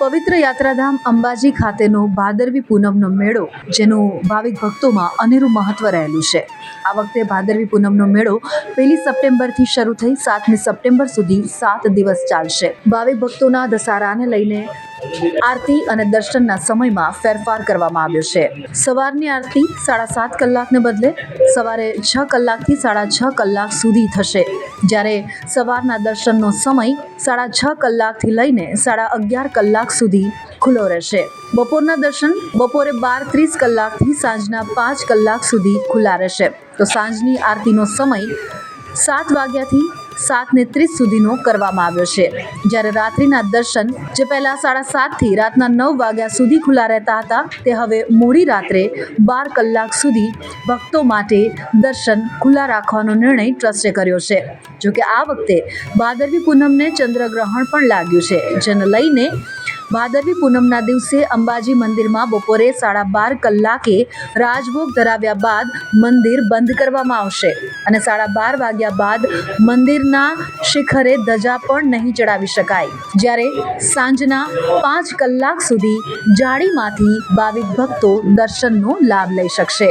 પવિત્ર યાત્રાધામ અંબાજી ખાતેનો ભાદરવી પૂનમનો મેળો, જેનું ભાવિક ભક્તોમાં અનેરું મહત્વ રહેલું છે. આ વખતે ભાદરવી પૂનમનો મેળો 1 સપ્ટેમ્બરથી શરૂ થઈ 7મી સપ્ટેમ્બર સુધી 7 દિવસ ચાલશે. ભાવિક ભક્તોના ધસારાને લઈને આરતી અને દર્શનના સમયમાં ફેરફાર કરવામાં આવ્યો છે. સવારની આરતી 7.5 કલાકને બદલે સવારે 6 કલાકથી 6.5 કલાક સુધી થશે, જ્યારે સવારના દર્શનનો સમય 6.5 કલાકથી લઈને 11.5 કલાક સુધી ખુલ્લો રહેશે. બપોરના દર્શન બપોરે 12:30 કલાકથી સાંજના 5 કલાક સુધી ખુલ્લા રહેશે. તો સાંજની આરતીનો સમય 7 વાગ્યાથી 7:30 સુધીનો કરવામાં આવ્યો છે, જ્યારે રાત્રિના દર્શન જે પહેલા 7:30 થી રાતના 9 વાગ્યા સુધી ખુલ્લા રહેતા હતા, તે હવે મોડી રાત્રે 12 કલાક સુધી ભક્તો માટે દર્શન ખુલ્લા રાખવાનો નિર્ણય ટ્રસ્ટે કર્યો છે. જોકે આ વખતે ભાદરવી પૂનમને ચંદ્રગ્રહણ પણ લાગ્યું છે, જેને લઈને ભાદરવી પૂનમના દિવસે અંબાજી મંદિરમાં બપોરે 12:30 કલાકે રાજભોગ ધરાવ્યા બાદ મંદિર બંધ કરવામાં આવશે અને 12:30 વાગ્યા બાદ મંદિરના શિખરે ધજા પણ નહીં ચડાવી શકાય, જ્યારે સાંજના 5 કલાક સુધી જાળીમાંથી ભાવિક ભક્તો દર્શનનો લાભ લઈ શકશે.